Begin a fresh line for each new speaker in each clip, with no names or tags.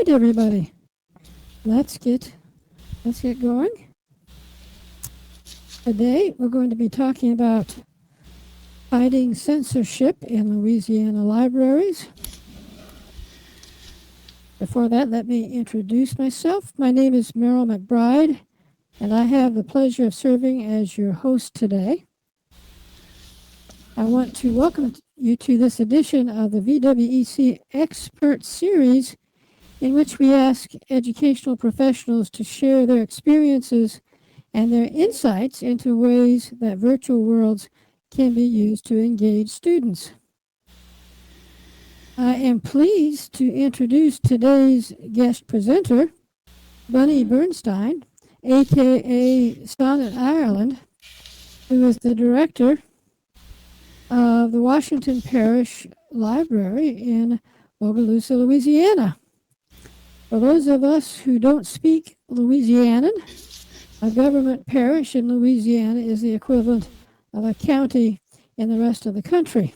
right, everybody. Let's get going. Today we're going to be talking about fighting censorship in Louisiana libraries. Before that, let me introduce myself. My name is Meryl McBride, and I have the pleasure of serving as your host today. I want to welcome you to this edition of the VWEC Expert Series, in which we ask educational professionals to share their experiences and their insights into ways that virtual worlds can be used to engage students. I am pleased to introduce today's guest presenter, Bunny Burnstein, aka Sonnet Ireland, who is the director of the Washington Parish Library in Okaloosa, Louisiana. For those of us who don't speak Louisianan, a government parish in Louisiana is the equivalent of a county in the rest of the country.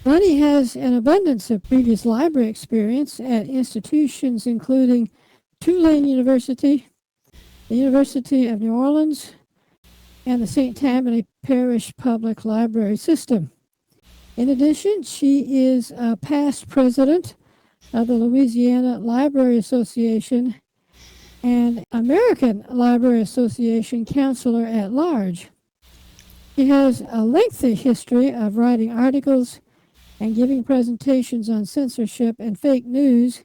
Bunny has an abundance of previous library experience at institutions including Tulane University, the University of New Orleans, and the St. Tammany Parish Public Library System. In addition, she is a past president of the Louisiana Library Association and American Library Association Councilor At-Large. She has a lengthy history of writing articles and giving presentations on censorship and fake news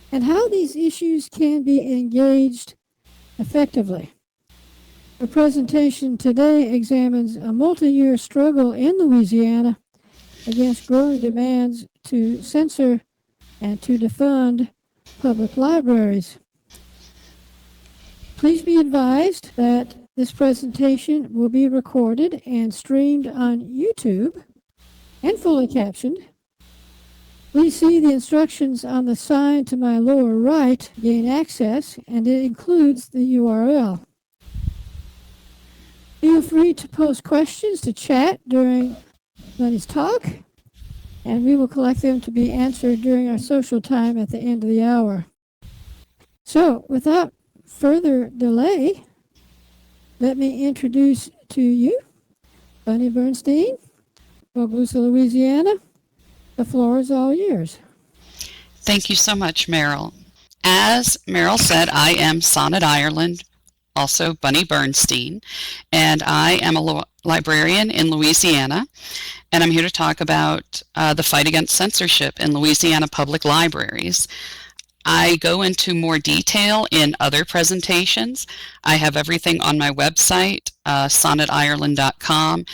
and how these issues can be engaged effectively. Her presentation today examines a multi-year struggle in Louisiana against growing demands to censor and to defund public libraries. Please be advised that this presentation will be recorded and streamed on YouTube and fully captioned. Please see the instructions on the sign to my lower right to gain access, and it includes the URL. Feel free to post questions to chat during Bunny's talk, and we will collect them to be answered during our social time at the end of the hour. So, without further delay, let me introduce to you Bunny Burnstein, Okaloosa, Louisiana. The floor is all yours.
Thank you so much, Meryl. As Meryl said, I am Sonnet Ireland, also Bunny Burnstein, and I am a librarian in Louisiana, and I'm here to talk about the fight against censorship in Louisiana public libraries. I go into more detail in other presentations. I have everything on my website, sonnetireland.com.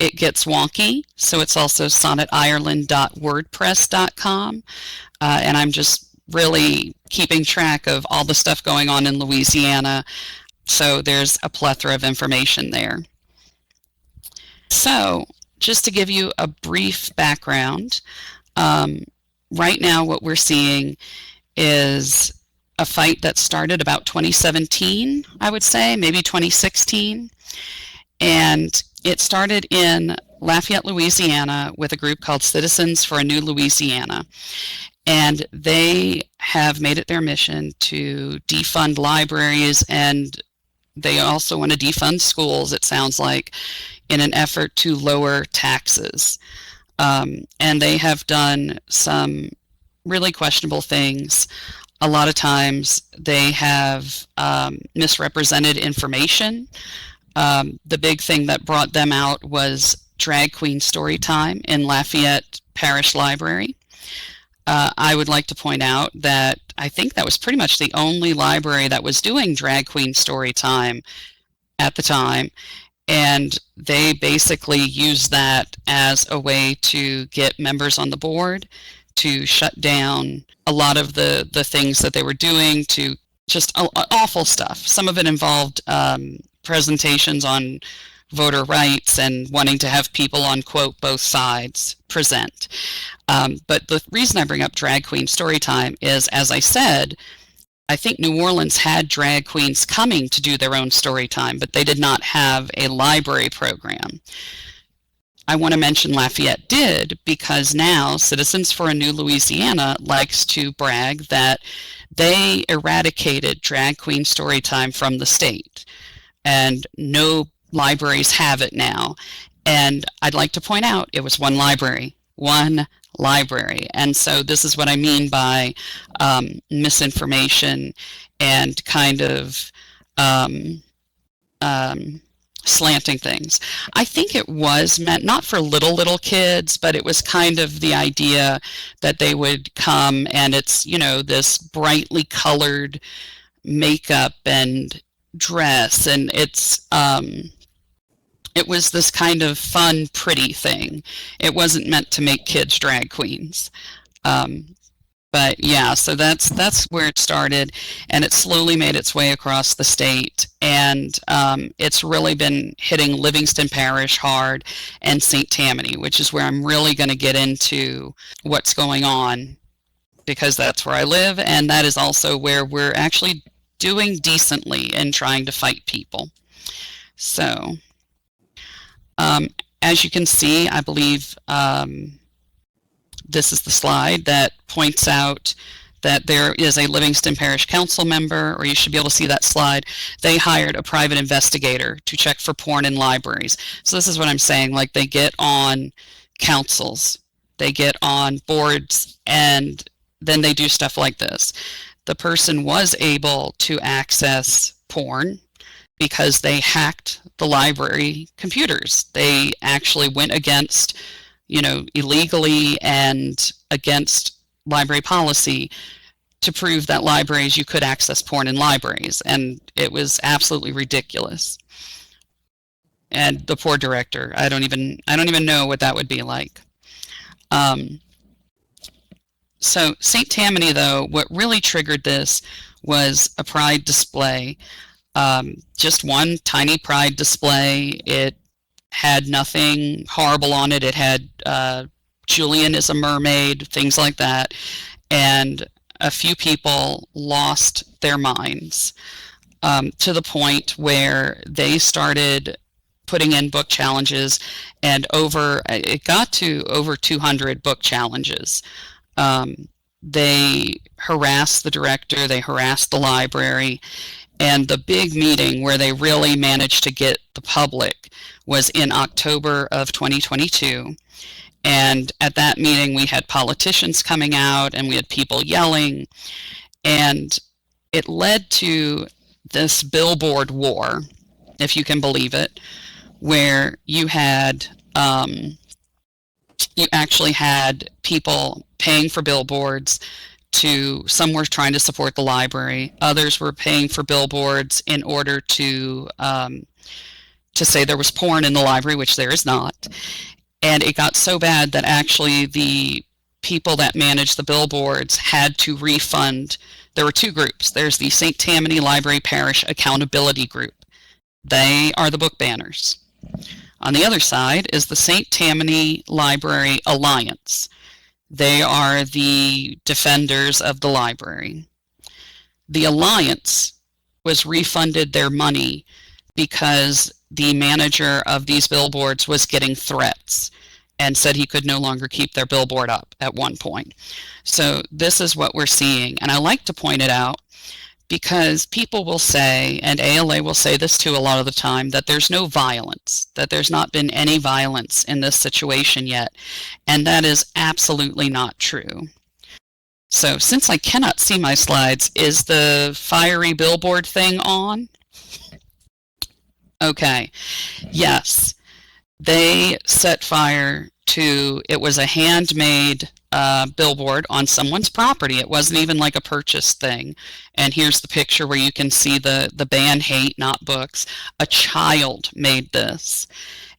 It gets wonky, so it's also sonnetireland.wordpress.com, and I'm just really keeping track of all the stuff going on in Louisiana, so there's a plethora of information there. So, just to give you a brief background, right now what we're seeing is a fight that started about 2017, I would say, maybe 2016. And it started in Lafayette, Louisiana with a group called Citizens for a New Louisiana. And they have made it their mission to defund libraries, and they also want to defund schools, it sounds like, in an effort to lower taxes. And they have done some really questionable things. A lot of times they have misrepresented information. The big thing that brought them out was drag queen story time in Lafayette Parish Library. I would like to point out that I think that was pretty much the only library that was doing drag queen story time at the time, and they basically used that as a way to get members on the board to shut down a lot of the things that they were doing, to just awful stuff. Some of it involved presentations on voter rights and wanting to have people on, quote, both sides present. But the reason I bring up drag queen story time is, as I said, I think New Orleans had drag queens coming to do their own story time, but they did not have a library program. I want to mention Lafayette did, because now Citizens for a New Louisiana likes to brag that they eradicated drag queen story time from the state, and no libraries have it now. And I'd like to point out it was one library. And so this is what I mean by misinformation and kind of slanting things. I think it was meant not for little kids, but it was kind of the idea that they would come and it's, you know, this brightly colored makeup and dress, and it was this kind of fun, pretty thing. It wasn't meant to make kids drag queens. But yeah, so that's where it started, and it slowly made its way across the state, and it's really been hitting Livingston Parish hard and St. Tammany, which is where I'm really going to get into what's going on, because that's where I live, and that is also where we're actually doing decently in trying to fight people. So as you can see, I believe this is the slide that points out that there is a Livingston Parish Council member, or you should be able to see that slide. They hired a private investigator to check for porn in libraries. So this is what I'm saying, like they get on councils, they get on boards, and then they do stuff like this. The person was able to access porn because they hacked the library computers. They actually went against, you know, illegally and against library policy to prove that libraries, you could access porn in libraries, and it was absolutely ridiculous. And the poor director, I don't even know what that would be like. So St. Tammany, though, what really triggered this was a pride display. Just one tiny pride display. It had nothing horrible on it. It had Julian is a mermaid, things like that. And a few people lost their minds to the point where they started putting in book challenges, and it got to over 200 book challenges. They harassed the director, they harassed the library, and the big meeting where they really managed to get the public was in October of 2022. And at that meeting, we had politicians coming out and we had people yelling, and it led to this billboard war, if you can believe it, where you had, you actually had people paying for billboards. Some were trying to support the library, others were paying for billboards in order to say there was porn in the library, which there is not. And it got so bad that actually the people that managed the billboards had to refund. There were two groups. There's the St. Tammany Library Parish Accountability Group. They are the book banners. On the other side is the St. Tammany Library Alliance. They are the defenders of the library. The Alliance was refunded their money because the manager of these billboards was getting threats and said he could no longer keep their billboard up at one point. So this is what we're seeing. And I like to point it out because people will say, and ALA will say this too a lot of the time, that there's no violence, that there's not been any violence in this situation yet. And that is absolutely not true. So since I cannot see my slides, is the fiery billboard thing on? Okay. Yes. They set fire to, it was a handmade billboard on someone's property. It wasn't even like a purchased thing. And here's the picture where you can see the ban hate, not books. A child made this,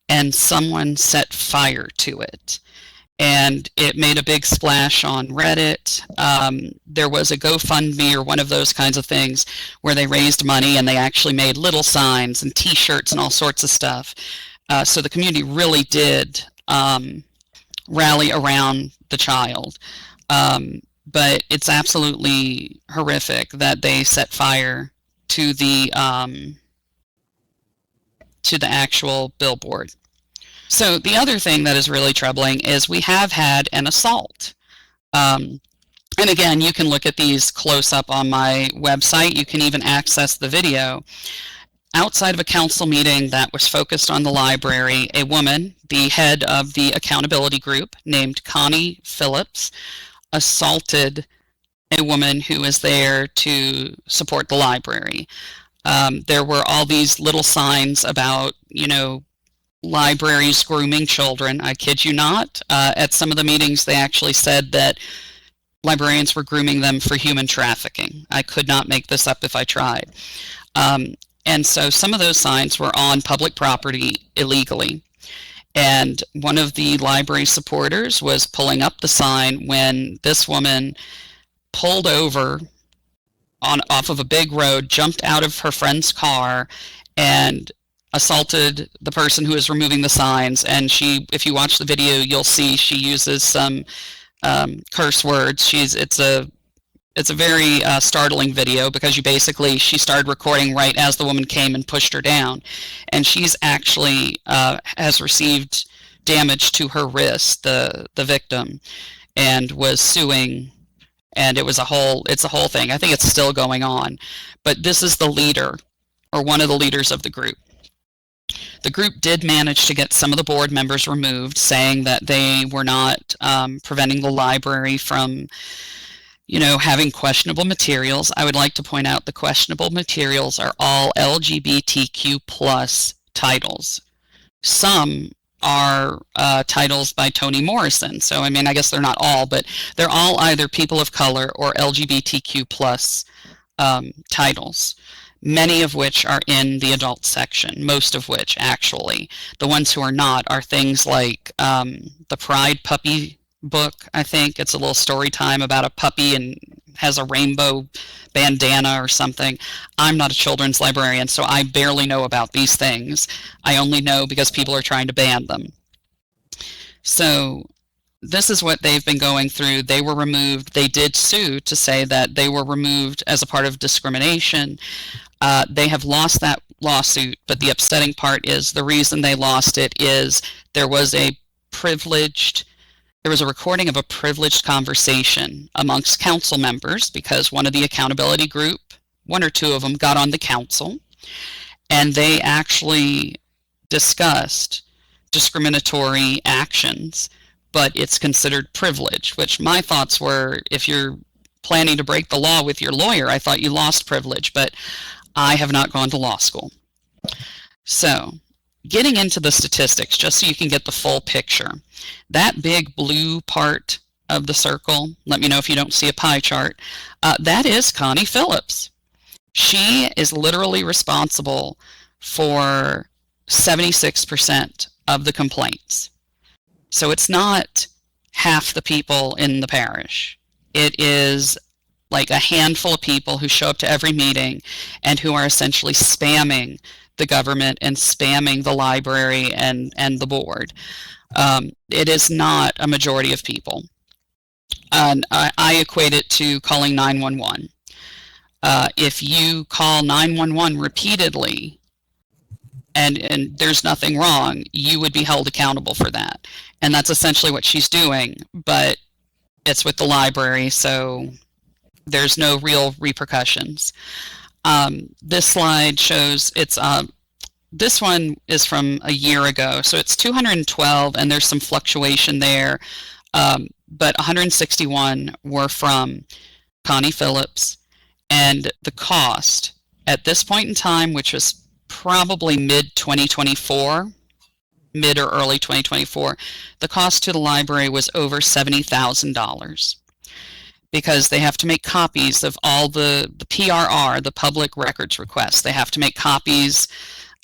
and someone set fire to it. And it made a big splash on Reddit. There was a GoFundMe or one of those kinds of things where they raised money and they actually made little signs and t-shirts and all sorts of stuff. So the community really did rally around the child. But it's absolutely horrific that they set fire to the actual billboard. So the other thing that is really troubling is we have had an assault. And again, you can look at these close up on my website. You can even access the video. Outside of a council meeting that was focused on the library, a woman, the head of the accountability group named Connie Phillips, assaulted a woman who was there to support the library. There were all these little signs about, libraries grooming children. I kid you not. At some of the meetings, they actually said that librarians were grooming them for human trafficking. I could not make this up if I tried. And so some of those signs were on public property illegally. And one of the library supporters was pulling up the sign when this woman pulled over off of a big road, jumped out of her friend's car, and assaulted the person who was removing the signs. And if you watch the video, you'll see she uses some curse words. It's a very startling video because she started recording right as the woman came and pushed her down, and she's actually has received damage to her wrist, the victim, and was suing, and it's a whole thing. I think it's still going on, but this is the leader, or one of the leaders of the group. The group did manage to get some of the board members removed, saying that they were not preventing the library from having questionable materials. I would like to point out the questionable materials are all LGBTQ plus titles. Some are titles by Toni Morrison. So, I guess they're not all, but they're all either people of color or LGBTQ plus titles, many of which are in the adult section, most of which actually. The ones who are not are things like the Pride Puppy book. I think it's a little story time about a puppy and has a rainbow bandana or something. I'm not a children's librarian, so I barely know about these things. I only know because people are trying to ban them. So this is what they've been going through. They were removed. They did sue to say that they were removed as a part of discrimination. They have lost that lawsuit, but the upsetting part is the reason they lost it is there was a recording of a privileged conversation amongst council members because one of the accountability group, one or two of them, got on the council, and they actually discussed discriminatory actions, but it's considered privilege, which my thoughts were, if you're planning to break the law with your lawyer, I thought you lost privilege, but I have not gone to law school. So, getting into the statistics, just so you can get the full picture, that big blue part of the circle, let me know if you don't see a pie chart, that is Connie Phillips. She is literally responsible for 76% of the complaints. So it's not half the people in the parish. It is like a handful of people who show up to every meeting and who are essentially spamming the government and spamming the library and the board. It is not a majority of people. And I equate it to calling 911. If you call 911 repeatedly and there's nothing wrong, you would be held accountable for that. And that's essentially what she's doing, but it's with the library, so there's no real repercussions. This slide shows this one is from a year ago, so it's 212, and there's some fluctuation there, but 161 were from Connie Phillips, and the cost at this point in time, which was probably mid-2024, mid or early 2024, the cost to the library was over $70,000. Because they have to make copies of all the PRR, the public records requests. They have to make copies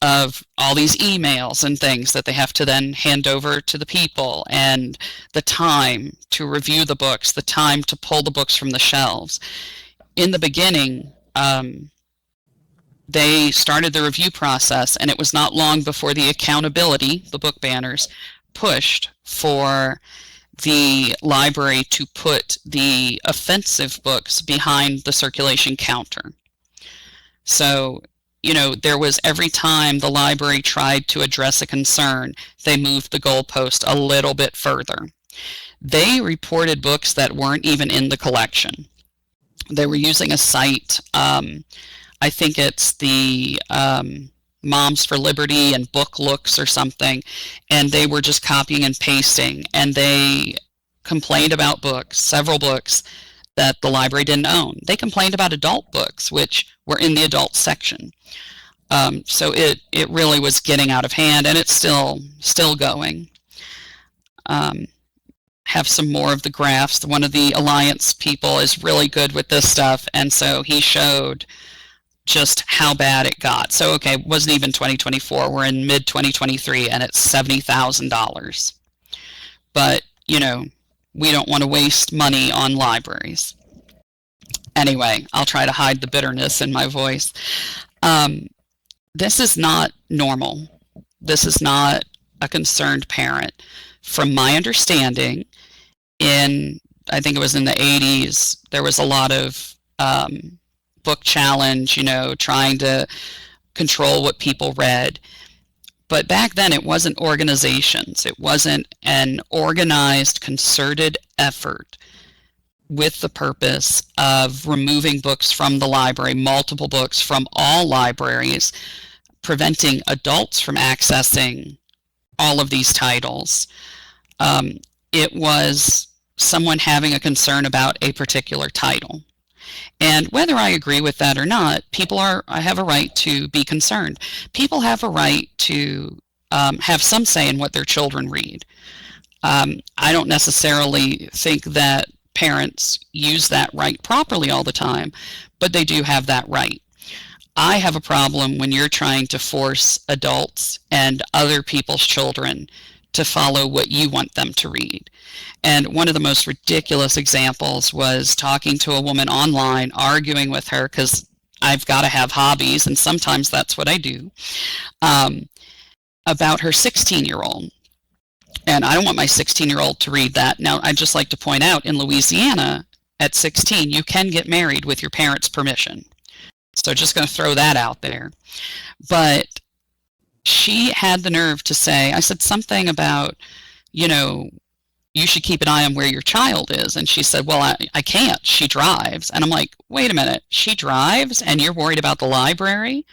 of all these emails and things that they have to then hand over to the people, and the time to review the books, the time to pull the books from the shelves. In the beginning, they started the review process, and it was not long before the accountability, the book banners, pushed for the library to put the offensive books behind the circulation counter. So you know, there was every time the library tried to address a concern, they moved the goalpost a little bit further. They reported books that weren't even in the collection. They were using a site, I think it's the Moms for Liberty and Book Looks or something, and they were just copying and pasting, and they complained about books, several books that the library didn't own. They complained about adult books, which were in the adult section. So it really was getting out of hand, and it's still going. Have some more of the graphs. One of the Alliance people is really good with this stuff, and so he showed just how bad it got. So, okay, it wasn't even 2024. We're in mid-2023, and it's $70,000. But, you know, we don't want to waste money on libraries. Anyway, I'll try to hide the bitterness in my voice. This is not normal. This is not a concerned parent. From my understanding, I think it was in the 80s, there was a lot of book challenge, you know, trying to control what people read. But back then it wasn't organizations. It wasn't an organized, concerted effort with the purpose of removing books from the library, multiple books from all libraries, preventing adults from accessing all of these titles. It was someone having a concern about a particular title. And whether I agree with that or not, I have a right to be concerned. People have a right to have some say in what their children read. I don't necessarily think that parents use that right properly all the time, but they do have that right. I have a problem when you're trying to force adults and other people's children to follow what you want them to read. And one of the most ridiculous examples was talking to a woman online, arguing with her, because I've got to have hobbies, and sometimes that's what I do, about her 16-year-old. And I don't want my 16-year-old to read that. Now, I'd just like to point out, in Louisiana, at 16, you can get married with your parents' permission. So just going to throw that out there. But she had the nerve to say, I said something about, you know, you should keep an eye on where your child is. And she said, well, I can't. She drives. And I'm like, wait a minute. She drives and you're worried about the library?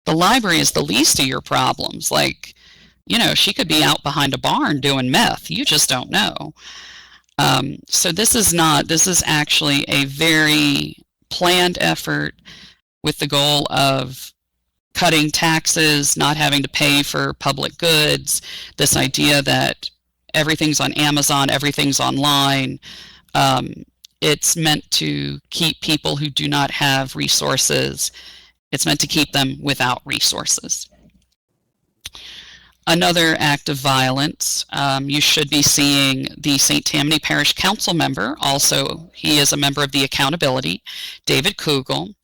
The library is the least of your problems. Like, you know, she could be out behind a barn doing meth. You just don't know. So this is actually a very planned effort with the goal of cutting taxes, not having to pay for public goods, this idea that everything's on Amazon, everything's online. It's meant to keep people who do not have resources, it's meant to keep them without resources. Another act of violence, you should be seeing the St. Tammany Parish Council member, also he is a member of the Accountability, David Kugel.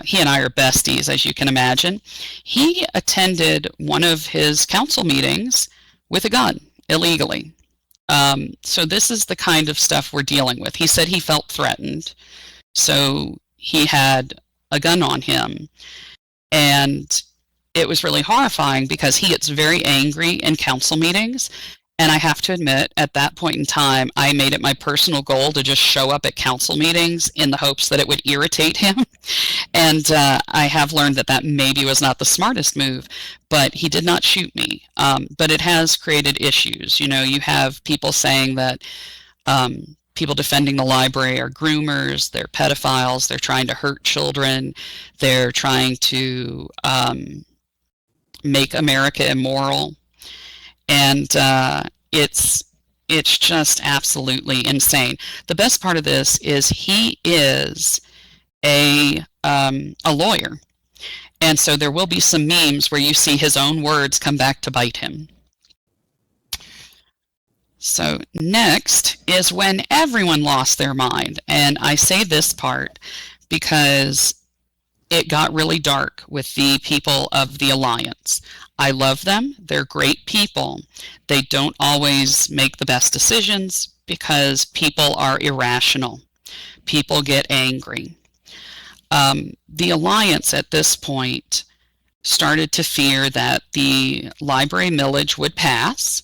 He and I are besties, as you can imagine. He attended one of his council meetings with a gun, illegally. So this is the kind of stuff we're dealing with. He said he felt threatened, so he had a gun on him. And it was really horrifying because he gets very angry in council meetings. And I have to admit, at that point in time, I made it my personal goal to just show up at council meetings in the hopes that it would irritate him. And I have learned that that maybe was not the smartest move, but he did not shoot me. But it has created issues. You know, you have people saying that people defending the library are groomers, they're pedophiles, they're trying to hurt children, they're trying to make America immoral. And it's just absolutely insane. The best part of this is he is a lawyer. And so there will be some memes where you see his own words come back to bite him. So next is when everyone lost their mind. And I say this part because it got really dark with the people of the Alliance. I love them. They're great people. They don't always make the best decisions because people are irrational. People get angry. The Alliance at this point started to fear that the library millage would pass,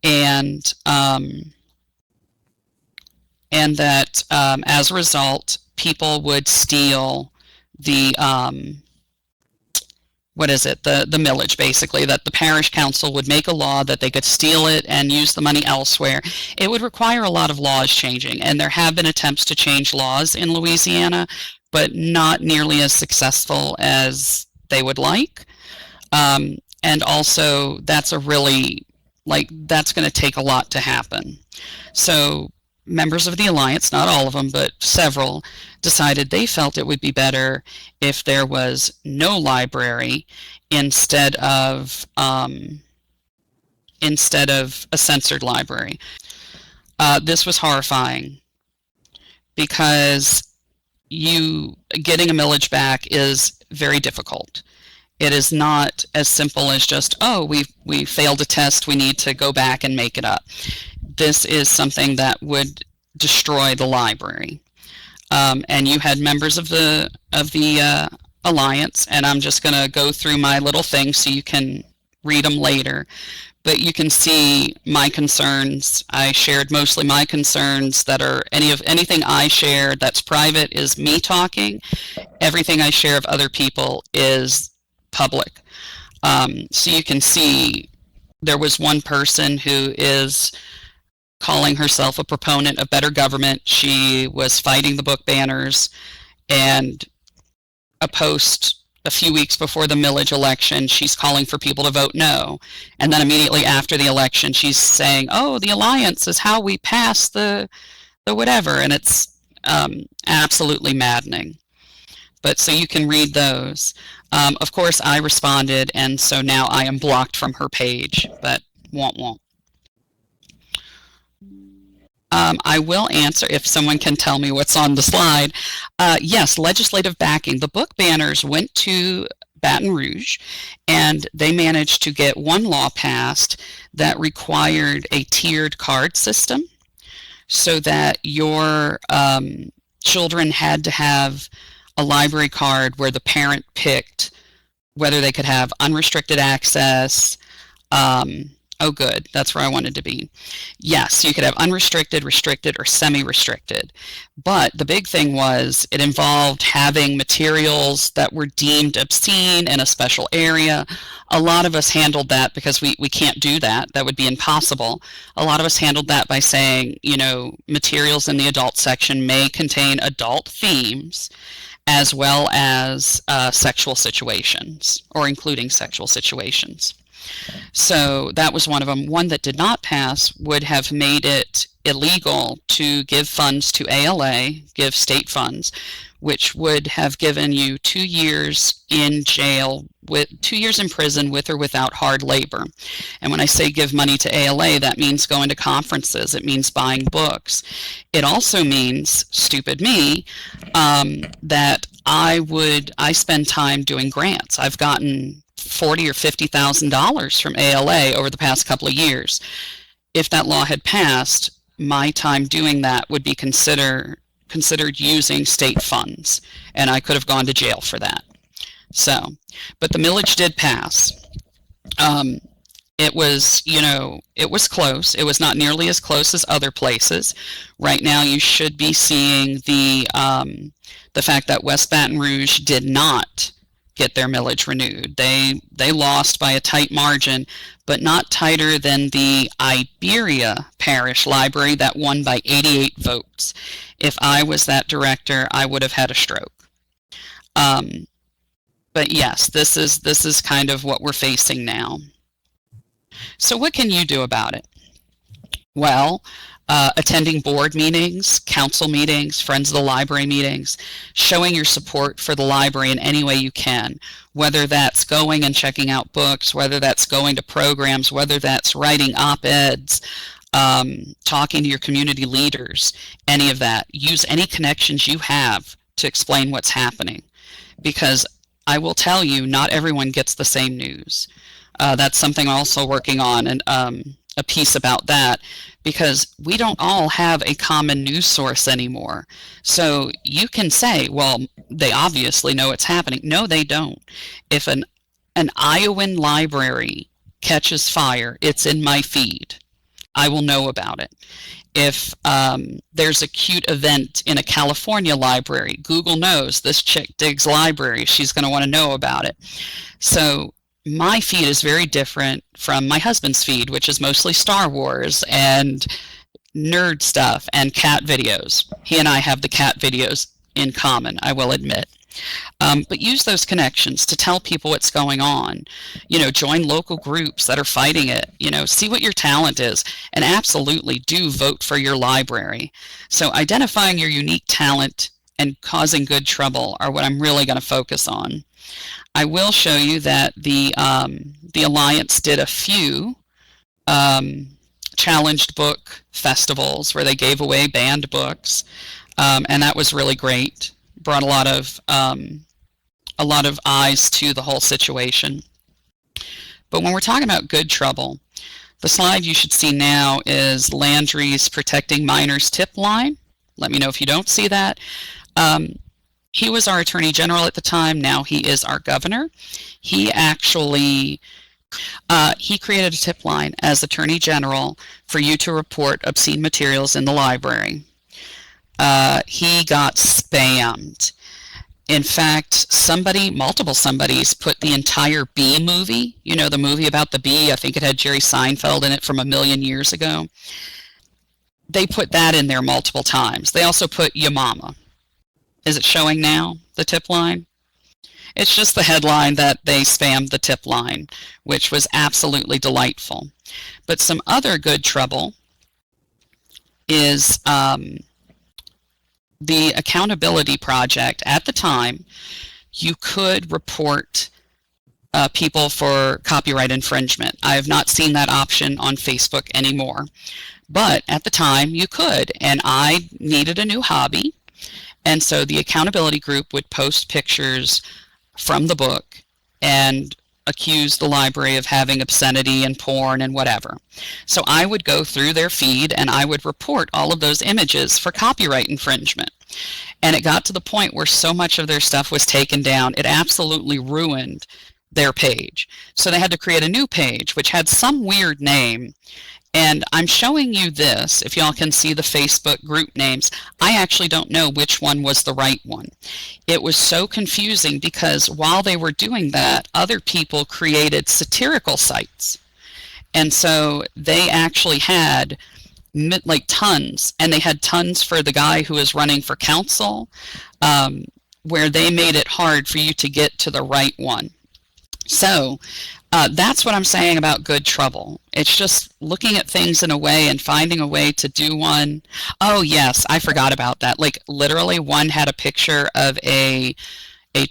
and that as a result, people would steal the the millage, basically, that the parish council would make a law that they could steal it and use the money elsewhere. It would require a lot of laws changing, and there have been attempts to change laws in Louisiana, but not nearly as successful as they would like. And also, that's that's going to take a lot to happen. So members of the Alliance, not all of them, but several, decided they felt it would be better if there was no library instead of a censored library. This was horrifying, because getting a millage back is very difficult. It is not as simple as just, oh, we failed a test, we need to go back and make it up. This is something that would destroy the library. And you had members of the Alliance, and I'm just going to go through my little thing so you can read them later. But you can see my concerns. I shared mostly my concerns that are anything I share that's private is me talking. Everything I share of other people is public. So you can see there was one person who is calling herself a proponent of better government. She was fighting the book banners, and a post a few weeks before the millage election, she's calling for people to vote no. And then immediately after the election, she's saying, oh, the Alliance is how we pass the whatever. And it's absolutely maddening. But so you can read those. Of course, I responded, and so now I am blocked from her page, but won't. I will answer if someone can tell me what's on the slide. Yes, legislative backing. The book banners went to Baton Rouge, and they managed to get one law passed that required a tiered card system, so that your children had to have a library card where the parent picked whether they could have unrestricted access. Oh, good. That's where I wanted to be. Yes, you could have unrestricted, restricted, or semi-restricted. But the big thing was it involved having materials that were deemed obscene in a special area. A lot of us handled that because we can't do that. That would be impossible. A lot of us handled that by saying, materials in the adult section may contain adult themes as well as sexual situations, or including sexual situations. So that was one of them. One that did not pass would have made it illegal to give funds to ALA, give state funds, which would have given you 2 years in jail, 2 years in prison with or without hard labor. And when I say give money to ALA, that means going to conferences. It means buying books. It also means, stupid me, that I spend time doing grants. I've gotten $40,000 or $50,000 from ALA over the past couple of years. If that law had passed, my time doing that would be considered using state funds, and I could have gone to jail for that. So, but the millage did pass. It was, it was close. It was not nearly as close as other places. Right now, you should be seeing the fact that West Baton Rouge did not get their millage renewed. They lost by a tight margin, but not tighter than the Iberia Parish Library that won by 88 votes. If I was that director, I would have had a stroke. But yes, this is kind of what we're facing now. So what can you do about it? Well, attending board meetings, council meetings, Friends of the Library meetings, showing your support for the library in any way you can, whether that's going and checking out books, whether that's going to programs, whether that's writing op-eds, talking to your community leaders, any of that. Use any connections you have to explain what's happening, because I will tell you, not everyone gets the same news. That's something I'm also working on, and a piece about that, because we don't all have a common news source anymore. So you can say, well, they obviously know it's happening. No, they don't. If an Iowan library catches fire, it's in my feed. I will know about it. If there's a cute event in a California library, Google knows this chick digs library. She's going to want to know about it. So my feed is very different from my husband's feed, which is mostly Star Wars and nerd stuff and cat videos. He and I have the cat videos in common, I will admit. But use those connections to tell people what's going on. You know, join local groups that are fighting it. You know, see what your talent is, and absolutely do vote for your library. So identifying your unique talent and causing good trouble are what I'm really going to focus on. I will show you that the Alliance did a few challenged book festivals where they gave away banned books, and that was really great. Brought a lot of eyes to the whole situation. But when we're talking about good trouble, the slide you should see now is Landry's Protecting Minors tip line. Let me know if you don't see that. He was our Attorney General at the time. Now he is our governor. He actually he created a tip line as Attorney General for you to report obscene materials in the library. He got spammed. In fact, multiple somebodies put the entire Bee movie, you know, the movie about the bee, I think it had Jerry Seinfeld in it from 1,000,000 years ago. They put that in there multiple times. They also put Ya Mama. Is it showing now, the tip line? It's just the headline that they spammed the tip line, which was absolutely delightful. But some other good trouble is the Accountability Project. At the time, you could report people for copyright infringement. I have not seen that option on Facebook anymore. But at the time, you could, and I needed a new hobby. And so the accountability group would post pictures from the book and accuse the library of having obscenity and porn and whatever. So I would go through their feed and I would report all of those images for copyright infringement. And it got to the point where so much of their stuff was taken down, it absolutely ruined their page. So they had to create a new page, which had some weird name. And I'm showing you this, if y'all can see the Facebook group names. I actually don't know which one was the right one. It was so confusing because while they were doing that, other people created satirical sites. And so they actually had like tons, and they had tons for the guy who was running for council, where they made it hard for you to get to the right one. So that's what I'm saying about good trouble. It's just looking at things in a way and finding a way to do one. Oh yes, I forgot about that. Like literally one had a picture of a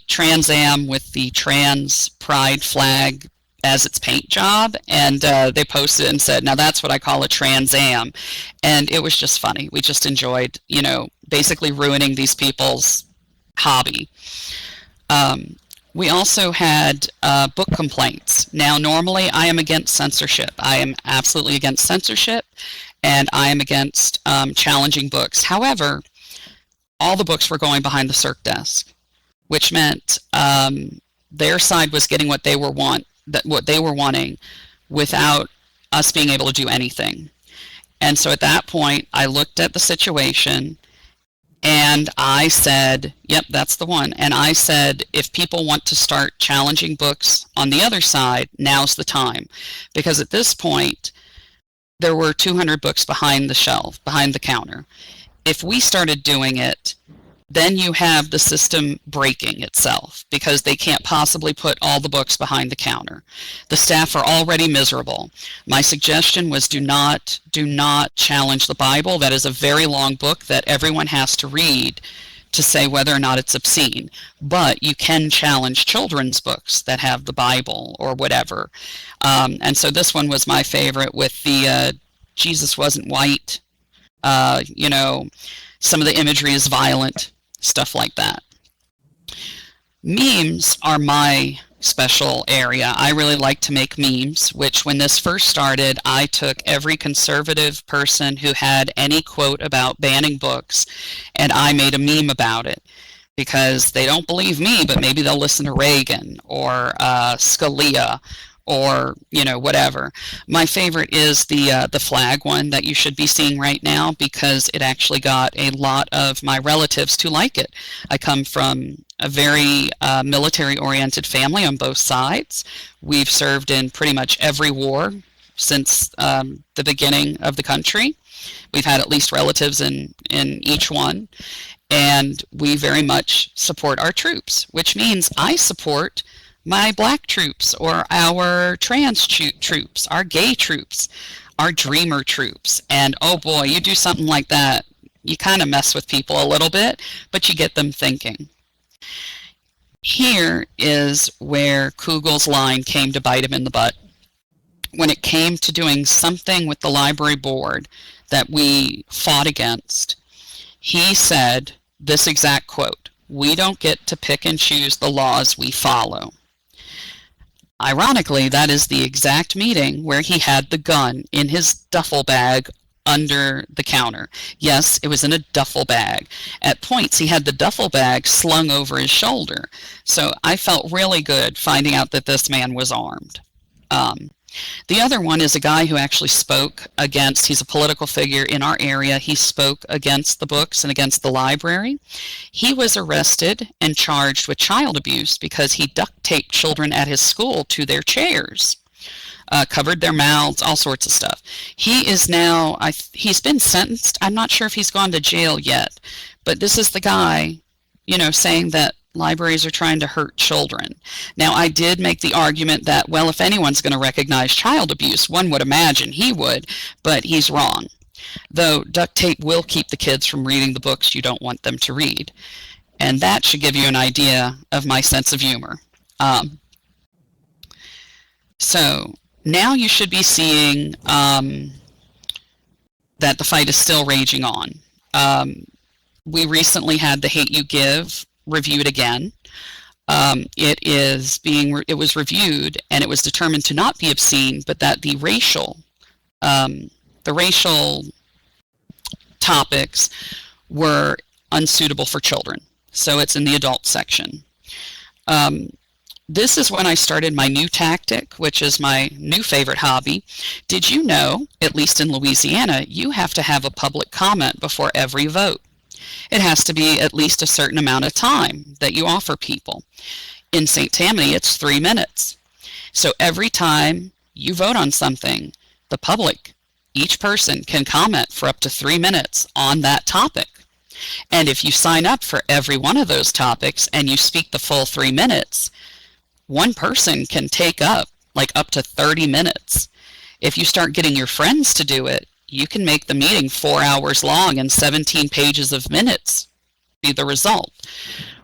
Trans Am with the trans pride flag as its paint job, and they posted it and said, now that's what I call a Trans Am. And it was just funny. We just enjoyed, you know, basically ruining these people's hobby. We also had book complaints. Now, normally I am against censorship. I am absolutely against censorship, and I am against challenging books. However, all the books were going behind the circ desk, which meant their side was getting what they were wanting without us being able to do anything. And so at that point, I looked at the situation and I said, yep, that's the one. And I said, if people want to start challenging books on the other side, now's the time. Because at this point, there were 200 books behind the shelf, behind the counter. If we started doing it, then you have the system breaking itself because they can't possibly put all the books behind the counter. The staff are already miserable. My suggestion was do not challenge the Bible. That is a very long book that everyone has to read to say whether or not it's obscene. But you can challenge children's books that have the Bible or whatever. And so this one was my favorite with the Jesus wasn't white. You know, some of the imagery is violent. Stuff like that. Memes are my special area. I really like to make memes, which when this first started, I took every conservative person who had any quote about banning books and I made a meme about it, because they don't believe me, but maybe they'll listen to Reagan or Scalia or, you know, whatever. My favorite is the flag one that you should be seeing right now, because it actually got a lot of my relatives to like it. I come from a very military-oriented family on both sides. We've served in pretty much every war since the beginning of the country. We've had at least relatives in each one, and we very much support our troops, which means I support my black troops or our trans troops, our gay troops, our dreamer troops. And oh boy, you do something like that, you kind of mess with people a little bit, but you get them thinking. Here is where Kugel's line came to bite him in the butt. When it came to doing something with the library board that we fought against, he said this exact quote: "We don't get to pick and choose the laws we follow." Ironically, that is the exact meeting where he had the gun in his duffel bag under the counter. Yes, it was in a duffel bag. At points, he had the duffel bag slung over his shoulder. So I felt really good finding out that this man was armed. The other one is a guy who actually spoke against, he's a political figure in our area, he spoke against the books and against the library. He was arrested and charged with child abuse because he duct taped children at his school to their chairs, covered their mouths, all sorts of stuff. He is now, he's been sentenced. I'm not sure if he's gone to jail yet, but this is the guy, you know, saying that libraries are trying to hurt children. Now, I did make the argument that, well, if anyone's going to recognize child abuse, one would imagine he would, but he's wrong. Though duct tape will keep the kids from reading the books you don't want them to read. And that should give you an idea of my sense of humor. So now you should be seeing that the fight is still raging on. We recently had the Hate U Give reviewed again. It was reviewed and it was determined to not be obscene, but that the racial topics were unsuitable for children. So it's in the adult section. This is when I started my new tactic, which is my new favorite hobby. Did you know, at least in Louisiana, you have to have a public comment before every vote? It has to be at least a certain amount of time that you offer people. In St. Tammany, it's 3 minutes. So every time you vote on something, the public, each person can comment for up to 3 minutes on that topic. And if you sign up for every one of those topics and you speak the full 3 minutes, one person can take up to 30 minutes. If you start getting your friends to do it, you can make the meeting 4 hours long and 17 pages of minutes be the result.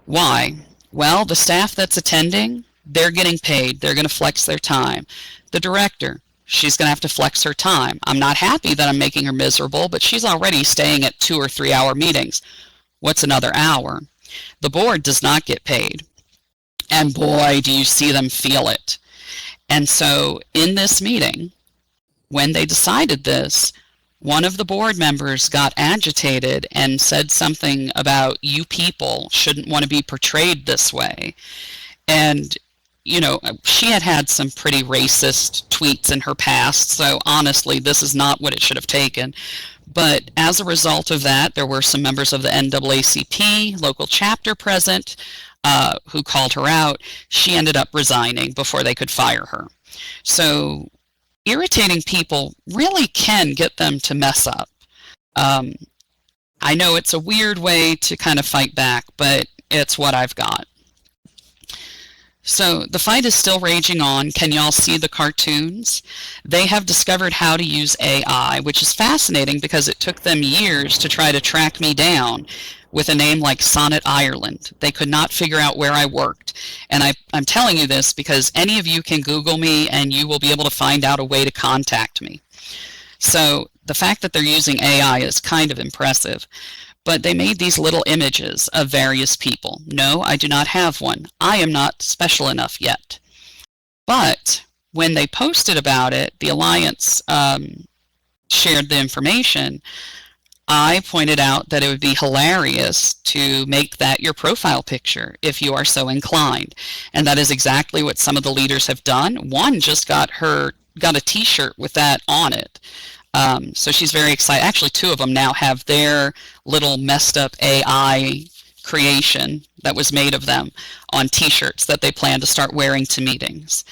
Why? Well, the staff that's attending, they're getting paid. They're going to flex their time. The director, she's going to have to flex her time. I'm not happy that I'm making her miserable, but she's already staying at 2 or 3 hour meetings. What's another hour? The board does not get paid. And boy, do you see them feel it. And so in this meeting, when they decided this, one of the board members got agitated and said something about, you people shouldn't want to be portrayed this way. And, you know, she had had some pretty racist tweets in her past, so honestly, this is not what it should have taken. But as a result of that, there were some members of the NAACP local chapter present who called her out. She ended up resigning before they could fire her. So irritating people really can get them to mess up. I know it's a weird way to kind of fight back, but it's what I've got. So the fight is still raging on. Can y'all see the cartoons? They have discovered how to use AI, which is fascinating because it took them years to try to track me down with a name like Sonnet Ireland. They could not figure out where I worked. And I'm telling you this because any of you can Google me and you will be able to find out a way to contact me. So the fact that they're using AI is kind of impressive. But they made these little images of various people. No, I do not have one. I am not special enough yet. But when they posted about it, the Alliance shared the information. I pointed out that it would be hilarious to make that your profile picture if you are so inclined. And that is exactly what some of the leaders have done. One just got a t-shirt with that on it. So she's very excited. Actually, two of them now have their little messed up AI creation that was made of them on t-shirts that they plan to start wearing to meetings.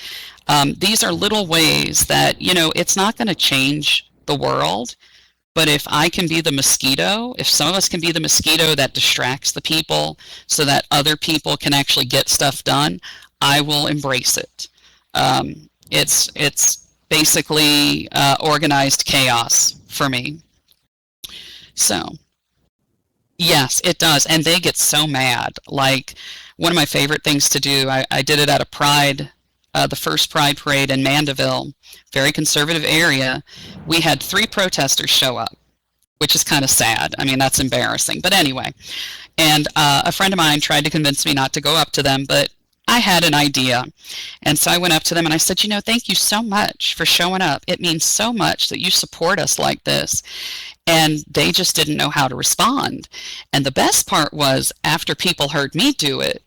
These are little ways that, it's not going to change the world. But if I can be the mosquito, if some of us can be the mosquito that distracts the people so that other people can actually get stuff done, I will embrace it. It's basically organized chaos for me. So, yes, it does. And they get so mad. Like, one of my favorite things to do, I did it at a Pride, the first Pride Parade in Mandeville, very conservative area. We had 3 protesters show up, which is kind of sad. I mean, that's embarrassing. But anyway, and a friend of mine tried to convince me not to go up to them, but I had an idea. And so I went up to them and I said, thank you so much for showing up. It means so much that you support us like this. And they just didn't know how to respond. And the best part was, after people heard me do it,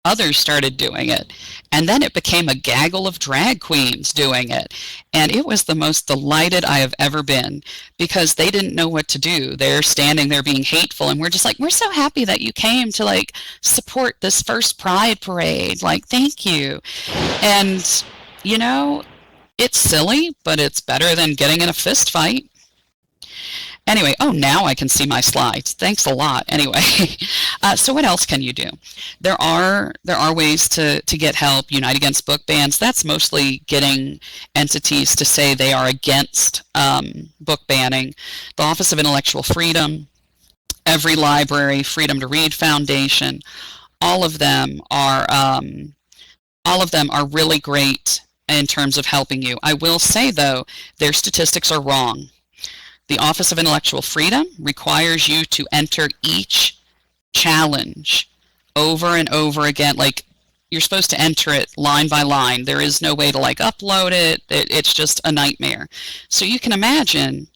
others started doing it, and then it became a gaggle of drag queens doing it, and it was the most delighted I have ever been, because they didn't know what to do. They're standing there being hateful, and we're just like, we're so happy that you came to support this first Pride Parade, thank you. And it's silly, but it's better than getting in a fist fight. Anyway, now I can see my slides. Thanks a lot. Anyway, so what else can you do? There are ways to get help. Unite Against Book Bans. That's mostly getting entities to say they are against book banning. The Office of Intellectual Freedom, every library, Freedom to Read Foundation, all of them are really great in terms of helping you. I will say, though, their statistics are wrong. The Office of Intellectual Freedom requires you to enter each challenge over and over again. You're supposed to enter it line by line. There is no way to upload it. It's just a nightmare. So you can imagine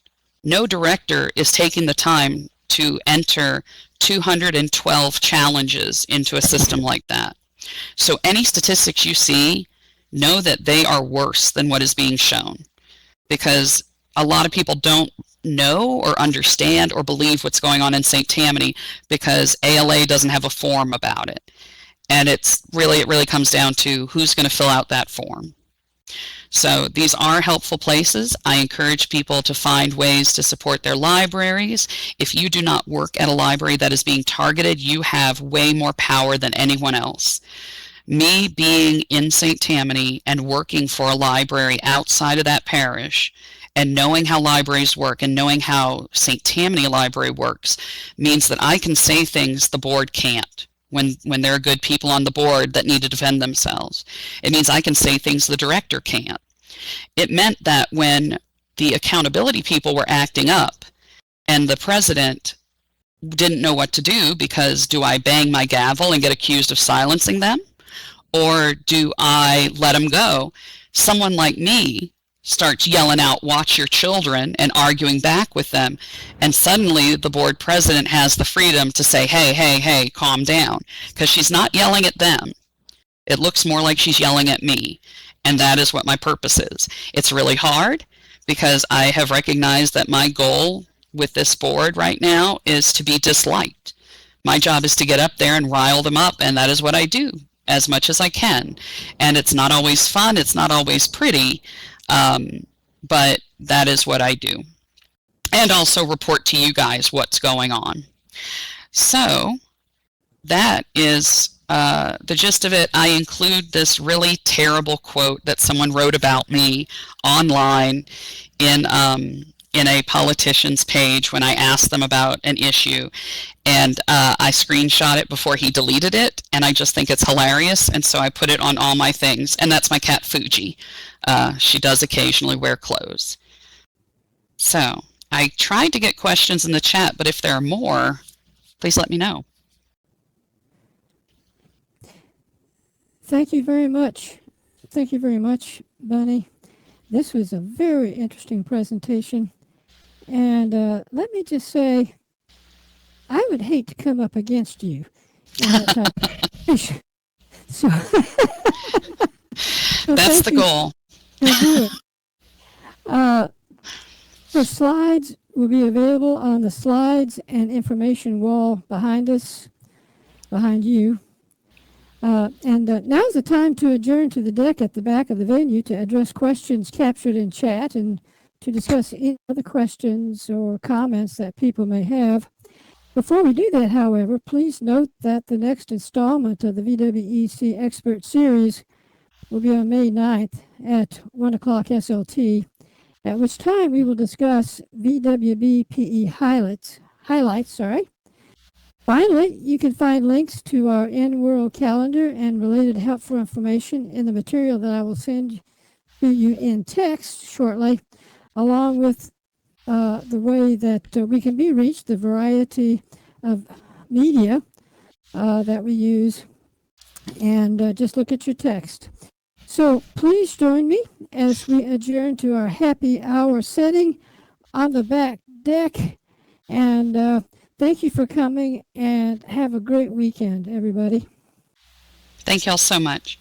no director is taking the time to enter 212 challenges into a system like that. So any statistics you see, know that they are worse than what is being shown, because a lot of people don't know or understand or believe what's going on in St. Tammany because ALA doesn't have a form about it. And it really comes down to who's going to fill out that form. So these are helpful places. I encourage people to find ways to support their libraries. If you do not work at a library that is being targeted, you have way more power than anyone else. Me being in St. Tammany and working for a library outside of that parish, and knowing how libraries work and knowing how St. Tammany Library works, means that I can say things the board can't when there are good people on the board that need to defend themselves. It means I can say things the director can't. It meant that when the accountability people were acting up and the president didn't know what to do, because do I bang my gavel and get accused of silencing them? Or do I let them go? Someone like me starts yelling out, "Watch your children," and arguing back with them. And suddenly the board president has the freedom to say, hey, calm down. Because she's not yelling at them. It looks more like she's yelling at me. And that is what my purpose is. It's really hard because I have recognized that my goal with this board right now is to be disliked. My job is to get up there and rile them up, and that is what I do as much as I can. And it's not always fun. It's not always pretty. But that is what I do. And also report to you guys what's going on. So that is the gist of it. I include this really terrible quote that someone wrote about me online in a politician's page when I asked them about an issue. And I screenshot it before he deleted it, and I just think it's hilarious, and so I put it on all my things. And that's my cat Fuji. She does occasionally wear clothes. So I tried to get questions in the chat, but if there are more, please let me know.
Thank you very much thank you very much, Bunny. This was a very interesting presentation. And let me just say, I would hate to come up against you in that type of presentation. So,
That's the goal.
Do it. The slides will be available on the slides and information wall behind us, behind you. Now's the time to adjourn to the deck at the back of the venue to address questions captured in chat and to discuss any other questions or comments that people may have. Before we do that, however, please note that the next installment of the VWEC Expert Series will be on May 9th at 1 o'clock SLT, at which time we will discuss VWBPE highlights. Finally, you can find links to our in-world calendar and related helpful information in the material that I will send to you in text shortly, along with the way that we can be reached, the variety of media that we use, and just look at your text. So please join me as we adjourn to our happy hour setting on the back deck, and thank you for coming, and have a great weekend, everybody.
Thank you all so much.